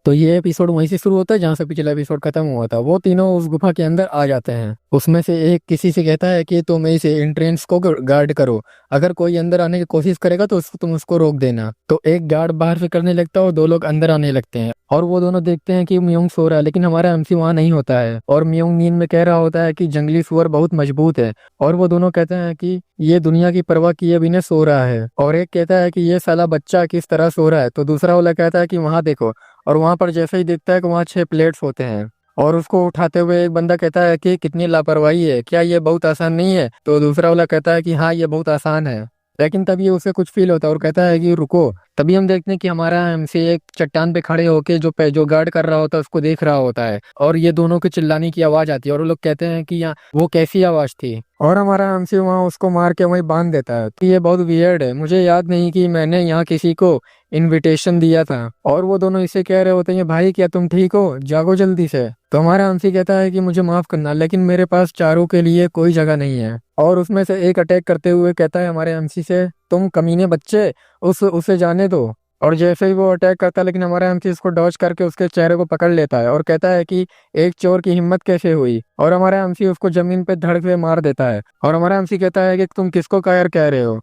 तो ये एपिसोड वहीं से शुरू होता है जहाँ से पिछला एपिसोड खत्म हुआ था। वो तीनों उस गुफा के अंदर आ जाते हैं। उसमें से एक किसी से कहता है कि तुम इस एंट्रेंस को गार्ड करो, अगर कोई अंदर आने की कोशिश करेगा तो तुम उसको रोक देना। तो एक गार्ड बाहर से करने लगता है और दो लोग अंदर आने लगते हैं, और वो दोनों देखते हैं कि म्योंग सो रहा है, लेकिन हमारा एमसी वहां नहीं होता है। और म्योंग नींद में कह रहा होता है कि जंगली सुअर बहुत मजबूत है। और वो दोनों कहते हैं कि ये दुनिया की परवाह किए बिना सो रहा है। और एक कहता है कि ये साला बच्चा किस तरह सो रहा है, तो दूसरा वाला कहता है कि वहां देखो। और वहां पर जैसे ही दिखता है कि वहां 6 प्लेट्स होते हैं। और उसको उठाते हुए एक बंदा कहता है कि कितनी लापरवाही है, क्या ये बहुत आसान नहीं है? तो दूसरा वाला कहता है कि हाँ ये बहुत आसान है। लेकिन तभी उसे कुछ फील होता है और कहता है कि रुको। तभी हम देखते हैं कि हमारा एमसी एक चट्टान पे खड़े होके जो गार्ड कर रहा होता है उसको देख रहा होता है, और ये दोनों के चिल्लाने की आवाज आती है। और वो लोग कहते हैं कि यहाँ वो कैसी आवाज थी, और हमारा एमसी वहां उसको मार के वहीं बांध देता है। तो ये बहुत वियर्ड है, मुझे याद नहीं कि मैंने यहाँ किसी को इनविटेशन दिया था। और वो दोनों इसे कह रहे होते हैं भाई क्या तुम ठीक हो, जागो जल्दी से। तो हमारा एमसी कहता है कि मुझे माफ करना, लेकिन मेरे पास चारों के लिए कोई जगह नहीं है। और उसमें से एक अटैक करते हुए कहता है हमारे एमसी से, तुम कमीने बच्चे, उसे जाने दो। और जैसे ही वो अटैक करता है, लेकिन हमारा एमसी उसको डॉज करके उसके चेहरे को पकड़ लेता है और कहता है कि एक चोर की हिम्मत कैसे हुई। और हमारा एमसी उसको जमीन पे धड़ से मार देता है। और हमारा एमसी कहता है कि तुम किसको कायर कह रहे हो?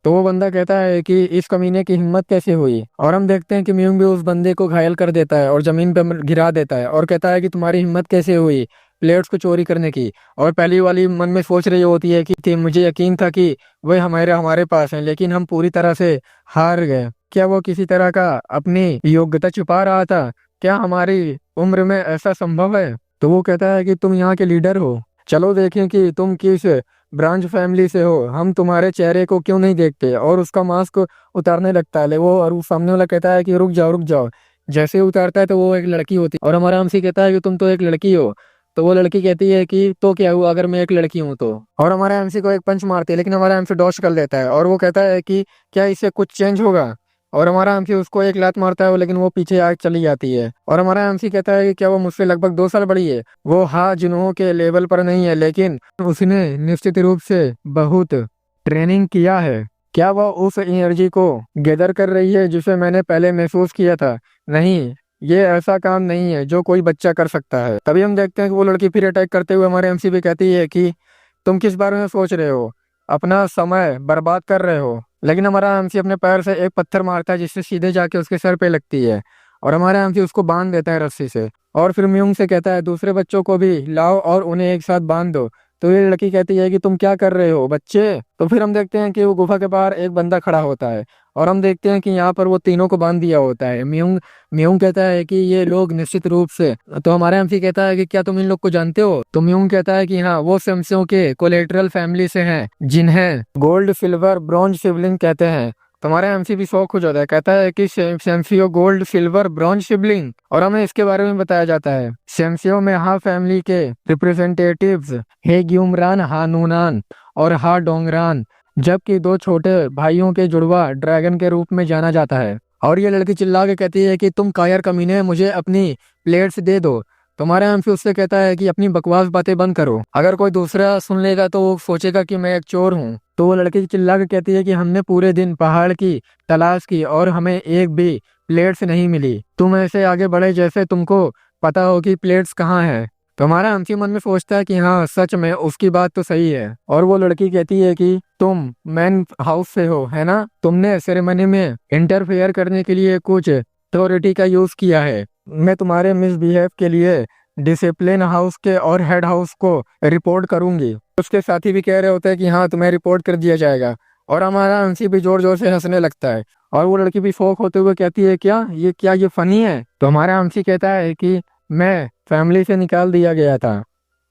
तो वो बंदा कहता है कि इस कमीने की हिम्मत कैसे हुई। और हम देखते हैं कि म्यूंग भी उस बंदे को घायल कर देता है और जमीन पे गिरा देता है और कहता है कि तुम्हारी हिम्मत कैसे हुई प्लेट्स को चोरी करने की। और पहली वाली मन में सोच रही होती है कि मुझे यकीन था कि वह हमारे हमारे पास हैं, लेकिन हम पूरी तरह से हार गए। क्या वो किसी तरह का अपनी योग्यता छुपा रहा था? क्या हमारी उम्र में ऐसा संभव है? तो वो कहता है कि तुम यहाँ के लीडर हो, चलो देखें कि तुम किस ब्रांच फैमिली से हो, हम तुम्हारे चेहरे को क्यों नहीं देखते। और उसका मास्क उतारने लगता है वो, और वो सामने वाला कहता है कि रुक जाओ रुक जाओ। जैसे ही उतारता है तो वो एक लड़की होती है, और हमारा हमसी कहता है कि तुम तो एक लड़की हो। तो वो लड़की कहती है कि तो क्या हुआ अगर मैं एक लड़की हूँ तो। और हमारा एमसी को एक पंच मारती है, लेकिन हमारा एमसी डॉच कर लेता है। और वो कहता है कि क्या इससे कुछ चेंज होगा? और हमारा एमसी उसको एक लात मारता है, लेकिन वो पीछे आग चली जाती है। और हमारा एमसी कहता है कि क्या वो मुझसे लगभग 2 साल बड़ी है? वो हाँ जिन्हों के लेवल पर नहीं है, लेकिन उसने निश्चित रूप से बहुत ट्रेनिंग किया है। क्या वह उस एनर्जी को गैदर कर रही है जिसे मैंने पहले महसूस किया था? नहीं, ये ऐसा काम नहीं है जो कोई बच्चा कर सकता है। तभी हम देखते हैं कि वो लड़की फिर अटैक करते हुए हमारे एमसी पे कहती है कि तुम किस बारे में सोच रहे हो, अपना समय बर्बाद कर रहे हो। लेकिन हमारा एमसी अपने पैर से एक पत्थर मारता है जिससे सीधे जाके उसके सर पे लगती है। और हमारा एमसी उसको बांध देता है रस्सी से। और फिर म्यूंग से कहता है दूसरे बच्चों को भी लाओ और उन्हें एक साथ बांध दो। तो ये लड़की कहती है कि तुम क्या कर रहे हो बच्चे? तो फिर हम देखते हैं कि वो गुफा के बाहर एक बंदा खड़ा होता है, और हम देखते हैं कि यहाँ पर वो तीनों को बांध दिया होता है। म्यूंग म्यूंग कहता है कि ये लोग निश्चित रूप से। तो हमारा एमसी कहता है कि क्या तुम इन लोग को जानते हो? तो म्यूंग कहता है कि हाँ, वो सेम्सियों के कोलेटरल फैमिली से हैं, जिन्हें गोल्ड सिल्वर ब्रॉन्ज सिबलिंग कहते हैं। तुम्हारा एमसी भी शौक हो जाता है, कहता है कि सेम्सियो गोल्ड सिल्वर ब्रॉन्ज सिबलिंग। और हमें इसके बारे में बताया जाता है सेम्सियो में हा फैमिली के रिप्रेजेंटेटिव्स हे ग्यूमरान, हा नूनान और हा डोंगरान, जबकि 2 छोटे भाइयों के जुड़वा ड्रैगन के रूप में जाना जाता है। और ये लड़की चिल्ला के कहती है कि तुम कायर कमीने, मुझे अपनी प्लेट्स दे दो। तुम्हारा एमसी उससे कहता है कि अपनी बकवास बातें बंद करो, अगर कोई दूसरा सुन लेगा तो वो सोचेगा कि मैं एक चोर हूँ। तो वो लड़की चिल्ला के कहती है कि हमने पूरे दिन पहाड़ की तलाश की और हमें एक भी प्लेट्स नहीं मिली। तुम ऐसे आगे बढ़े जैसे तुमको पता हो कि प्लेट्स कहाँ है। तो हमारा एमसी मन में सोचता है कि हाँ सच में उसकी बात तो सही है। और वो लड़की कहती है कि तुम मैन हाउस से हो है ना, तुमने सेरेमनी में इंटरफेयर करने के लिए कुछ अथॉरिटी का यूज किया है। मैं तुम्हारे मिसबिहेव के लिए डिसिप्लिन हाउस के और हेड हाउस को रिपोर्ट करूंगी। उसके साथी भी कह रहे होते हैं कि हाँ तुम्हें रिपोर्ट कर दिया जाएगा। और हमारा एमसी भी जोर जोर से हंसने लगता है। और वो लड़की भी शौक होते हुए कहती है क्या ये फनी है? तो हमारा एमसी कहता है कि मैं फैमिली से निकाल दिया गया था,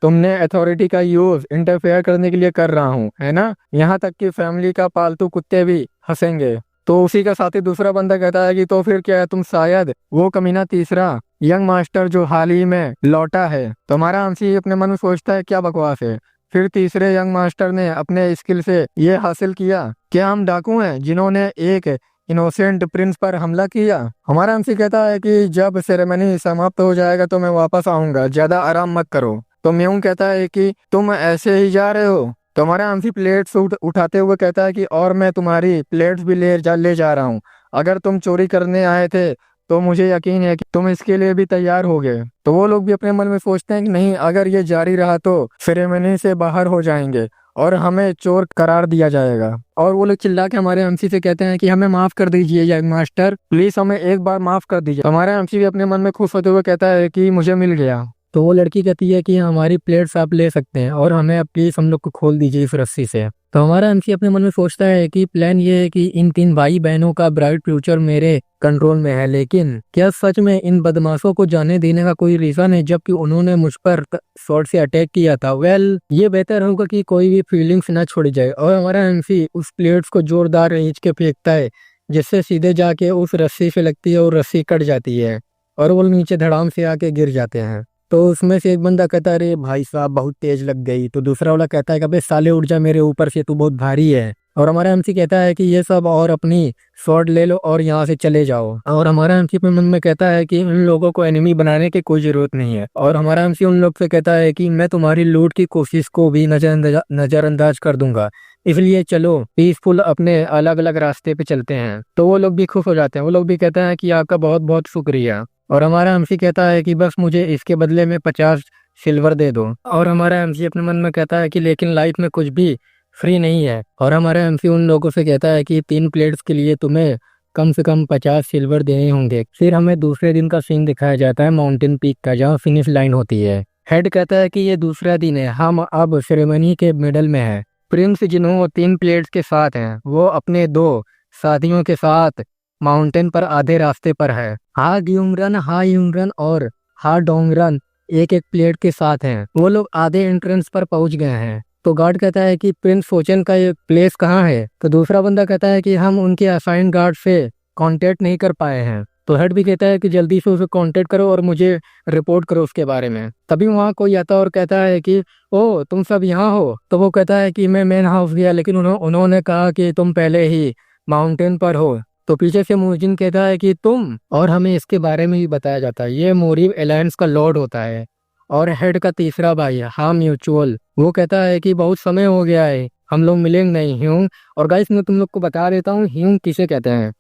तुमने अथॉरिटी का यूज इंटरफेयर करने के लिए कर रहा हूँ है ना, यहाँ तक कि फैमिली का पालतू कुत्ते भी हंसेंगे। तो उसी का साथी दूसरा बंदा कहता है कि तो फिर क्या है, तुम शायद वो कमीना तीसरा यंग मास्टर जो हाल ही में लौटा है। तो हमारा एमसी अपने मन में सोचता है क्या बकवास है, फिर तीसरे यंग मास्टर ने अपने स्किल से ये हासिल किया? क्या हम डाकू हैं जिन्होंने एक इनोसेंट प्रिंस पर हमला किया? हमारा एमसी कहता है कि जब सेरेमनी समाप्त हो जाएगा तो मैं वापस आऊंगा, ज्यादा आराम मत करो। तो म्यूंग कहता है कि तुम ऐसे ही जा रहे हो? तो हमारा एमसी प्लेट्स उठाते हुए कहता है कि और मैं तुम्हारी प्लेट्स भी ले जा रहा हूँ। अगर तुम चोरी करने आए थे तो मुझे यकीन है कि तुम इसके लिए भी तैयार हो गए। तो वो लोग भी अपने मन में सोचते हैं कि नहीं, अगर ये जारी रहा तो सेरेमनी से बाहर हो जाएंगे और हमें चोर करार दिया जाएगा। और वो लोग चिल्ला के हमारे एमसी से कहते हैं कि हमें माफ कर दीजिए या मास्टर, प्लीज हमें एक बार माफ कर दीजिए। तो हमारा एमसी भी अपने मन में खुश होते हुए कहता है कि मुझे मिल गया। तो वो लड़की कहती है कि हमारी प्लेट्स आप ले सकते हैं और हमें अब प्लीज हम लोग को खोल दीजिए इस रस्सी से। तो हमारा एमसी अपने मन में सोचता है कि प्लान ये है कि इन 3 भाई बहनों का ब्राइट फ्यूचर मेरे कंट्रोल में है, लेकिन क्या सच में इन बदमाशों को जाने देने का कोई रीजन है जबकि उन्होंने मुझ पर शॉर्ट से अटैक किया था। वेल, ये बेहतर होगा कि कोई भी फीलिंग्स ना छोड़ी जाए। और हमारा एमसी उस प्लेट्स को जोरदार रेंज के फेंकता है जिससे सीधे जाके उस रस्सी से लगती है और रस्सी कट जाती है और वो नीचे धड़ाम से आके गिर जाते हैं। तो उसमें से एक बंदा कहता है अरे भाई साहब बहुत तेज लग गई। तो दूसरा वाला कहता है कि अबे साले उठ जा मेरे ऊपर से, तू बहुत भारी है। और हमारा एमसी कहता है कि ये सब और अपनी स्वॉर्ड ले लो और यहाँ से चले जाओ। और हमारा एमसी अपने मन में कहता है कि इन लोगों को एनिमी बनाने की कोई जरूरत नहीं है। और हमारा एमसी उन लोग से कहता है कि मैं तुम्हारी लूट की कोशिश को भी नजरअंदाज कर दूंगा, इसलिए चलो पीसफुल अपने अलग अलग रास्ते पे चलते हैं। तो वो लोग भी खुश हो जाते हैं। वो लोग भी कहते हैं कि आपका बहुत बहुत शुक्रिया। और हमारा एमसी कहता है कि बस मुझे इसके बदले में 50 सिल्वर दे दो। और हमारा एमसी अपने मन में कहता है कि लेकिन लाइफ में कुछ भी फ्री नहीं है। और हमारा एमसी उन लोगों से कहता है कि 3 प्लेट्स के लिए तुम्हें कम से कम 50 सिल्वर देने होंगे। फिर हमें दूसरे दिन का सीन दिखाया जाता है माउंटेन पीक का, जहाँ फिनिश लाइन होती है। हेड कहता है कि ये दूसरा दिन है, हम अब सेरेमनी के मिडल में है। प्रिंस जिन्हों 3 प्लेट्स के साथ हैं वो अपने 2 साथियों के साथ माउंटेन पर आधे रास्ते पर है। हा यूंगरन और हा डोंगरन एक एक प्लेट के साथ हैं। वो लोग आधे एंट्रेंस पर पहुंच गए हैं। तो गार्ड कहता है कि प्रिंस फोचन का ये प्लेस कहाँ है। तो दूसरा बंदा कहता है कि हम उनके असाइन गार्ड से कांटेक्ट नहीं कर पाए हैं। तो हेड भी कहता है कि जल्दी से उसे कांटेक्ट करो और मुझे रिपोर्ट करो उसके बारे में। तभी वहाँ कोई आता है और कहता है कि ओ तुम सब यहाँ हो। तो वो कहता है कि मैं मेन हाउस गया, लेकिन उन्होंने कहा कि तुम पहले ही माउंटेन पर हो। तो पीछे से मोजिन कहता है कि तुम, और हमें इसके बारे में भी बताया जाता है ये मोरिव एलायंस का लॉर्ड होता है और हेड का तीसरा भाई है हा म्यूचुअल। वो कहता है कि बहुत समय हो गया है, हम लोग मिलेंगे नहीं ह्यूंग। और गाइस मैं तुम लोग को बता देता हूँ ह्यूंग किसे कहते हैं।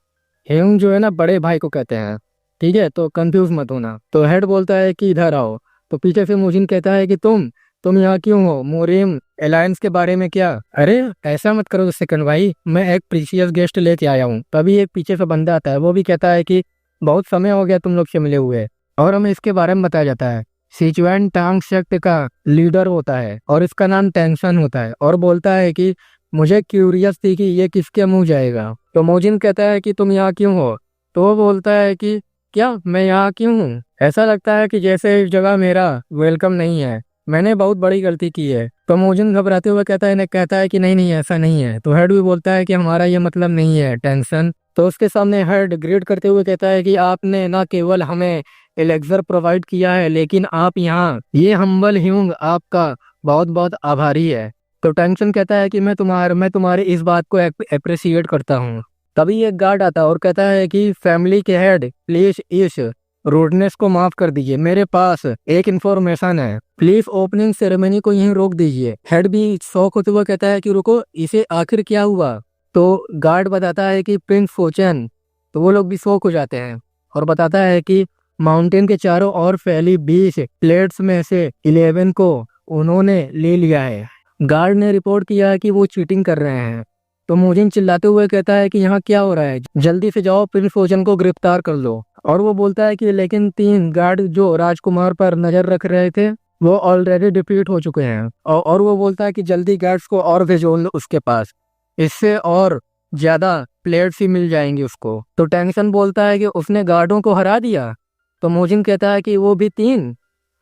ह्यूंग जो है ना बड़े भाई को कहते हैं, ठीक है, तो कंफ्यूज मत होना। तो हेड बोलता है कि इधर आओ। तो पीछे से मोजिन कहता है कि तुम यहाँ क्यों हो, मोरिम अलायंस के बारे में क्या। अरे ऐसा मत करो सेकंड भाई, मैं एक प्रीशियस गेस्ट लेके आया हूँ। तभी एक पीछे से बंदा आता है, वो भी कहता है कि बहुत समय हो गया तुम लोग से मिले हुए। और हमें इसके बारे में बताया जाता है सिचुएन टांग सेक्ट का लीडर होता है और इसका नाम टेंशन होता है। और बोलता है कि मुझे क्यूरियस थी कि ये किसके मुंह जाएगा। तो मोजिन कहता है कि तुम यहाँ क्यों हो। तो वो बोलता है कि क्या मैं यहाँ क्यों हूँ, ऐसा लगता है कि जैसे इस जगह मेरा वेलकम नहीं है, मैंने बहुत बड़ी गलती की है। तो मोजिन घबराते हुए कहता है कि नहीं नहीं ऐसा नहीं है। तो हेड भी बोलता है कि हमारा ये मतलब नहीं है टेंशन। तो उसके सामने हेड ग्रेड करते हुए कहता है कि आपने न केवल हमें एलेक्सर प्रोवाइड किया है, लेकिन आप यहाँ, ये हम्बल ह्यूंग आपका बहुत बहुत आभारी है। तो टेंशन कहता है कि मैं तुम्हारे इस बात को अप्रिशिएट करता हूँ। तभी एक गार्ड आता है और कहता है कि फैमिली के हेड प्लीज इस रूडनेस को माफ कर दीजिए, मेरे पास एक इन्फॉर्मेशन है, प्लीज ओपनिंग सेरेमनी को यहीं रोक दीजिए। हेड भी शौक होते हुए कहता है कि रुको, इसे आखिर क्या हुआ। तो गार्ड बताता है कि प्रिंस फोचन। तो वो लोग भी शौक हो जाते हैं और बताता है कि माउंटेन के चारों ओर फैली 20 प्लेट्स में से 11 को उन्होंने ले लिया है। गार्ड ने रिपोर्ट किया है कि वो चीटिंग कर रहे हैं। तो मोजिन चिल्लाते हुए कहता है कि यहाँ क्या हो रहा है, जल्दी से जाओ प्रिंस फोचन को गिरफ्तार कर लो। और वो बोलता है कि लेकिन 3 गार्ड जो राजकुमार पर नजर रख रहे थे वो ऑलरेडी डिफीट हो चुके हैं। और वो बोलता है कि जल्दी गार्ड्स को और भेजो उसके पास, इससे और ज्यादा प्लेट्स ही मिल जाएंगी उसको। तो टेंशन बोलता है कि उसने गार्डों को हरा दिया। तो मोजिन कहता है कि वो भी 3।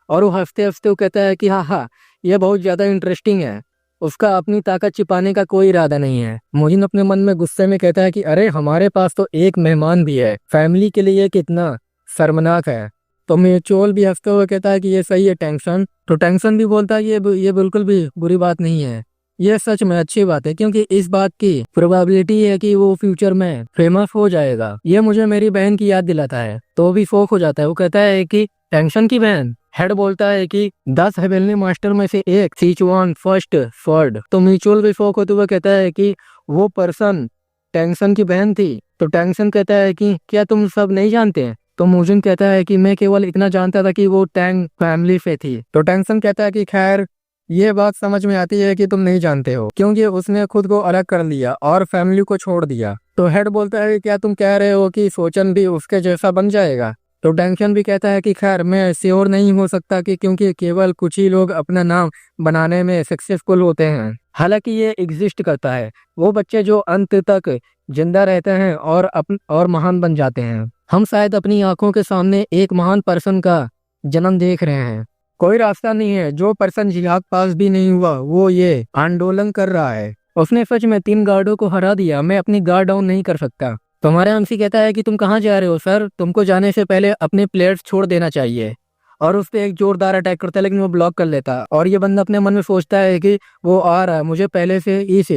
और वो हंसते हंसते वो कहता है कि हाँ, ये बहुत ज्यादा इंटरेस्टिंग है, उसका अपनी ताकत छिपाने का कोई इरादा नहीं है। मोजिन अपने मन में गुस्से में कहता है कि अरे हमारे पास तो एक मेहमान भी है, फैमिली के लिए कितना शर्मनाक है। तो म्यूचुअल भी हंसते हुए कहता है कि ये सही है टेंशन। तो टेंशन भी बोलता है ये बिल्कुल भी बुरी बात नहीं है, ये सच में अच्छी बात है, क्योंकि इस बात की प्रोबेबिलिटी है कि वो फ्यूचर में फेमस हो जाएगा। ये मुझे मेरी बहन की याद दिलाता है। तो भी शौक हो जाता है, वो कहता है कि टेंशन की बहन। हेड बोलता है कि 10 हेवनली मास्टर में से एक सिचुआन फर्स्ट स्वॉर्ड। तो म्यूचुअल भी शौक होते हुए कहता है कि वो पर्सन टेंशन की बहन थी। तो टेंशन कहता है कि क्या तुम सब नहीं जानते तो मुजिन कहता है कि मैं केवल इतना जानता था कि वो टैंग फैमिली से थी। तो टैंगसन कहता है कि खैर ये बात समझ में आती है कि तुम नहीं जानते हो, क्योंकि उसने खुद को अलग कर लिया और फैमिली को छोड़ दिया। तो हेड बोलता है कि क्या तुम कह रहे हो कि सोचन भी उसके जैसा बन जाएगा? तो टैंगसन भी कहता है कि खैर मैं श्योर नहीं हो सकता कि क्योंकि केवल कुछ ही लोग अपना नाम बनाने में सक्सेसफुल होते हैं। हालांकि ये एग्जिस्ट करता है, वो बच्चे जो अंत तक जिंदा रहते हैं और महान बन जाते हैं। हम शायद अपनी आंखों के सामने एक महान पर्सन का जन्म देख रहे हैं। कोई रास्ता नहीं है, जो पर्सन जिहाद पास भी नहीं हुआ वो ये आंदोलन कर रहा है। उसने सच में 3 गार्डों को हरा दिया, मैं अपनी गार्ड डाउन नहीं कर सकता। तो हमारा एमसी कहता है कि तुम कहाँ जा रहे हो सर, तुमको जाने से पहले अपने प्लेयर्स छोड़ देना चाहिए। और उस पर एक जोरदार अटैक करता है, लेकिन वो ब्लॉक कर लेता है। और ये बंदा अपने मन में सोचता है कि वो आ रहा है, मुझे पहले से इस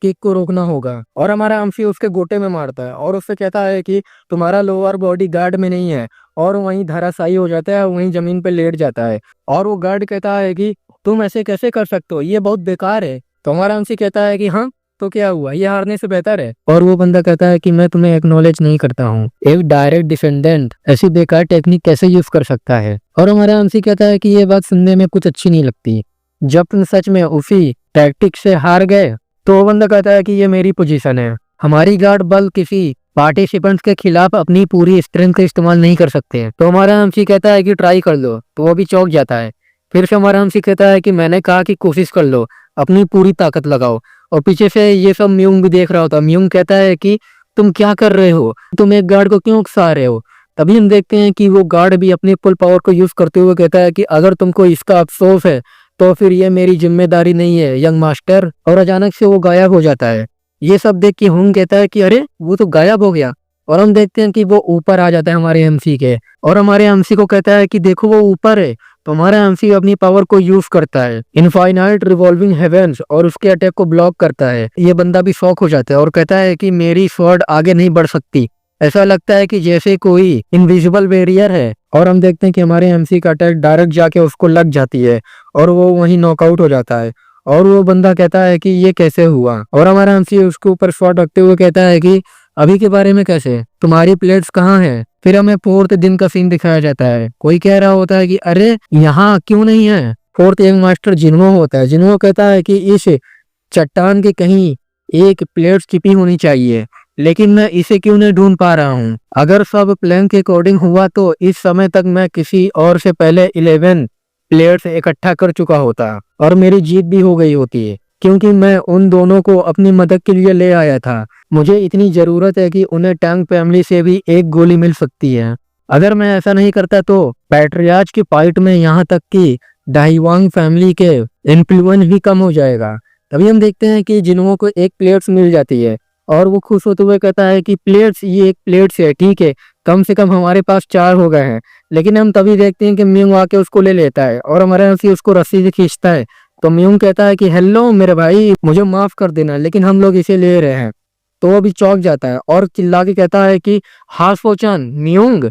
किक को रोकना होगा। और हमारा एमसी उसके गोटे में मारता है और उससे कहता है कि तुम्हारा लोअर बॉडी गार्ड में नहीं है, और वहीं धराशायी हो जाता है, वहीं जमीन पे लेट जाता है। और वो गार्ड कहता है कि तुम ऐसे कैसे कर सकते हो, ये बहुत बेकार है। तो हमारा एमसी कहता है कि हाँ तो क्या हुआ, ये हारने से बेहतर है। और वो बंदा कहता है कि मैं तुम्हें एक्नॉलेज नहीं करता हूँ, एक डायरेक्ट डिफेंडेंट ऐसी बेकार टेक्निक कैसे यूज कर सकता है। और हमारा एमसी कहता है कि ये बात सुनने में कुछ अच्छी नहीं लगती, जब तुम सच में उसी टैक्टिक से हार गए। तो वो बंदा कहता है कि ये मेरी पोजीशन है, हमारी गार्ड बल किसी पार्टिसिपेंट्स के खिलाफ अपनी पूरी स्ट्रेंथ का इस्तेमाल नहीं कर सकते। तो हमारा एमसी कहता है कि ट्राई कर लो, तो वो भी चौंक जाता है। फिर से हमारा एमसी कहता है कि मैंने कहा कि कोशिश कर लो, अपनी पूरी ताकत लगाओ। और पीछे से ये सब म्यूंग भी देख रहा होता। म्यूंग कहता है कि तुम क्या कर रहे हो, तुम एक गार्ड को क्यों उकसा रहे हो। तभी हम देखते हैं कि वो गार्ड भी अपनी फुल पावर को यूज करते हुए कहता है कि अगर तुमको इसका अफसोस है तो फिर ये मेरी जिम्मेदारी नहीं है यंग मास्टर। और अचानक से वो गायब हो जाता है। ये सब देख के हुंग कहता है कि अरे वो तो गायब हो गया। और हम देखते हैं कि वो ऊपर आ जाता है हमारे एमसी के, और हमारे एमसी को कहता है कि देखो वो ऊपर है। तो हमारा एमसी अपनी पावर को यूज करता है, इनफाइनाइट रिवॉल्विंग हेवेंस, और उसके अटैक को ब्लॉक करता है। ये बंदा भी शॉक हो जाता है और कहता है कि मेरी स्वॉर्ड आगे नहीं बढ़ सकती, ऐसा लगता है कि जैसे कोई इनविजिबल बैरियर है। और हम देखते हैं कि हमारे एमसी का अटैक डायरेक्ट जाके उसको लग जाती है और वो वहीं नॉकआउट हो जाता है। और वो बंदा कहता है कि ये कैसे हुआ। और हमारा एमसी उसके ऊपर शॉट रखते हुए कहता है कि अभी के बारे में कैसे, तुम्हारी प्लेट्स कहाँ है। फिर हमें 4th दिन का सीन दिखाया जाता है। कोई कह रहा होता है कि अरे यहाँ क्यों नहीं है। 4th यंग मास्टर जिन्हो होता है। जिन्हो कहता है कि इस चट्टान के कहीं एक प्लेट छिपी होनी चाहिए, लेकिन मैं इसे क्यों नहीं ढूंढ पा रहा हूँ। अगर सब प्लान के अकॉर्डिंग हुआ तो इस समय तक मैं किसी और से पहले 11 प्लेयर्स इकट्ठा कर चुका होता और मेरी जीत भी हो गई होती है, क्योंकि मैं उन दोनों को अपनी मदद के लिए ले आया था। मुझे इतनी जरूरत है कि उन्हें टैंग फैमिली से भी एक गोली मिल सकती है। अगर मैं ऐसा नहीं करता तो पैट्रियार्च की फाइट में यहाँ तक कि डाइवांग फैमिली के इन्फ्लुएंस भी कम हो जाएगा। तभी हम देखते हैं कि जिन्हों को एक प्लेट्स मिल जाती है और वो खुश होते हुए कहता है कि प्लेट्स, ये एक प्लेट्स है, ठीक है, कम से कम हमारे पास 4 हो गए हैं। लेकिन हम तभी देखते हैं कि म्यूंग आके उसको ले लेता है और हमारे यहाँ से उसको रस्सी से खींचता है। तो म्यूंग कहता है कि हेलो मेरे भाई, मुझे माफ कर देना, लेकिन हम लोग इसे ले रहे हैं। तो वो भी चौंक जाता है और चिल्ला के कहता है कि हाँ सोचन म्यूंग,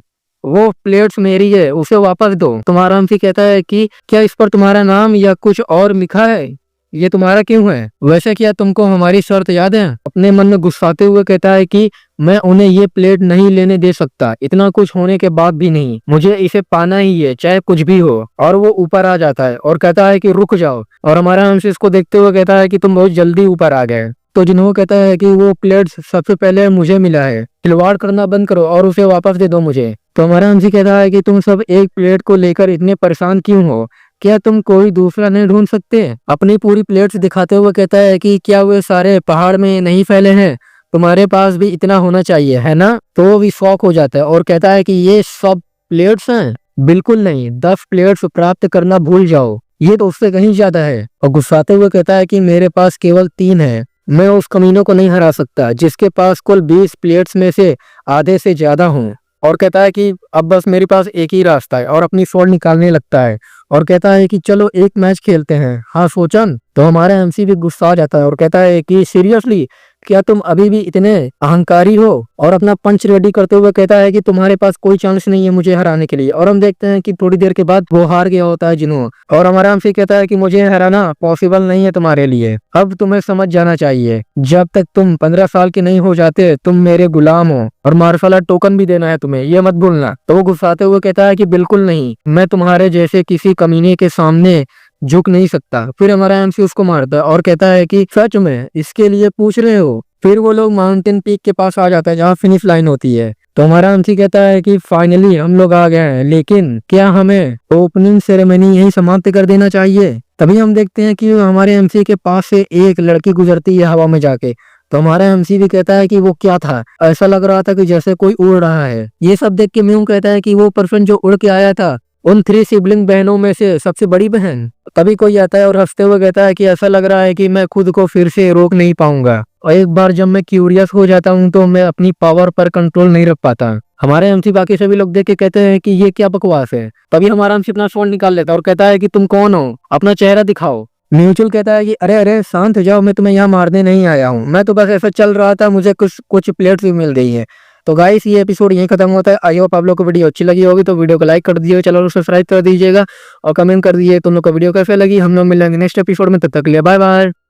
वो प्लेट्स मेरी है, उसे वापस दो। तुम्हारा एमसी कहता है कि क्या इस पर तुम्हारा नाम या कुछ और लिखा है, ये तुम्हारा क्यों है। वैसे क्या तुमको हमारी शर्त याद है। अपने मन में गुस्साते हुए कहता है कि मैं उन्हें ये प्लेट नहीं लेने दे सकता, इतना कुछ होने के बाद भी नहीं, मुझे इसे पाना ही है चाहे कुछ भी हो। और वो ऊपर आ जाता है और कहता है कि रुक जाओ। और हमारा एमसी इसको देखते हुए कहता है कि तुम बहुत जल्दी ऊपर आ गए। तो जिन्हों कहता है कि वो प्लेट्स सबसे पहले मुझे मिला है, खिलवाड़ करना बंद करो और उसे वापस दे दो मुझे। तो हमारा एमसी कहता है कि तुम सब एक प्लेट को लेकर इतने परेशान क्यों हो, क्या तुम कोई दूसरा नहीं ढूंढ सकते। अपनी पूरी प्लेट्स दिखाते हुए कहता है कि क्या वे सारे पहाड़ में नहीं फैले हैं, तुम्हारे पास भी इतना होना चाहिए है ना। तो वो भी शॉक हो जाता है और कहता है कि ये सब प्लेट्स हैं, बिल्कुल नहीं, 10 प्लेट्स प्राप्त करना भूल जाओ, ये तो उससे कहीं ज्यादा है। और गुस्साते हुए कहता है कि मेरे पास केवल 3 है, मैं उस कमीनों को नहीं हरा सकता जिसके पास कुल 20 प्लेट्स में से आधे से ज्यादा हूँ। और कहता है कि अब बस मेरे पास एक ही रास्ता है, और अपनी स्वॉर्ड निकालने लगता है और कहता है कि चलो एक मैच खेलते हैं, हाँ सोचन। तो हमारा एमसी भी गुस्सा आ जाता है और कहता है कि सीरियसली क्या तुम अभी भी इतने अहंकारी हो? और अपना पंच रेडी करते हुए कहता है कि तुम्हारे पास कोई चांस नहीं है मुझे हराने के लिए। और हम देखते हैं कि थोड़ी देर के बाद वो हार गया होता है जिन्हों, और हमारा एमसी कहता है कि मुझे हराना पॉसिबल नहीं है तुम्हारे लिए, अब तुम्हें समझ जाना चाहिए, जब तक तुम 15 साल के नहीं हो जाते तुम मेरे गुलाम हो, और मार्शल आर्ट टोकन भी देना है तुम्हें, ये मत भूलना। तो वो गुस्साते हुए कहता है कि बिल्कुल नहीं, मैं तुम्हारे जैसे किसी कमीने के सामने झुक नहीं सकता। फिर हमारा एमसी उसको मारता है और कहता है कि सच में इसके लिए पूछ रहे हो? फिर वो लोग माउंटेन पीक के पास आ जाते हैं जहाँ फिनिश लाइन होती है। तो हमारा एमसी कहता है कि फाइनली हम लोग आ गए हैं, लेकिन क्या हमें ओपनिंग सेरेमनी यही समाप्त कर देना चाहिए? तभी हम देखते हैं कि हमारे एमसी के पास से एक लड़की गुजरती है हवा में जाके। तो हमारा एमसी भी कहता है कि वो क्या था, ऐसा लग रहा था कि जैसे कोई उड़ रहा है। ये सब देख के म्यूंग कहता है कि वो पर्सन जो उड़ के आया था उन 3 सिबलिंग बहनों में से सबसे बड़ी बहन। तभी कोई आता है और हंसते हुए कहता है कि ऐसा लग रहा है कि मैं खुद को फिर से रोक नहीं पाऊंगा, और एक बार जब मैं क्यूरियस हो जाता हूँ तो मैं अपनी पावर पर कंट्रोल नहीं रख पाता। हमारे एमसी बाकी सभी लोग देख के कहते हैं कि ये क्या बकवास है। तभी हमारा एमसी अपना स्वॉर्ड निकाल लेता है और कहता है कि तुम कौन हो, अपना चेहरा दिखाओ। म्यूचुअल कहता है कि अरे अरे शांत हो जाओ, मैं तुम्हें यहाँ मारने नहीं आया हूँ, मैं तो बस ऐसा चल रहा था, मुझे कुछ कुछ प्लेट्स भी मिल गई है। तो गाइस ये एपिसोड यहीं खत्म होता है। आई होप आप लोग को वीडियो अच्छी लगी होगी, तो वीडियो को लाइक कर दीजिएगा, चैनल को सब्सक्राइब कर दीजिएगा और कमेंट कर दीजिए तुम लोग को वीडियो कैसे लगी। हम लोग मिलेंगे नेक्स्ट एपिसोड में, तब तक के लिए बाय बाय।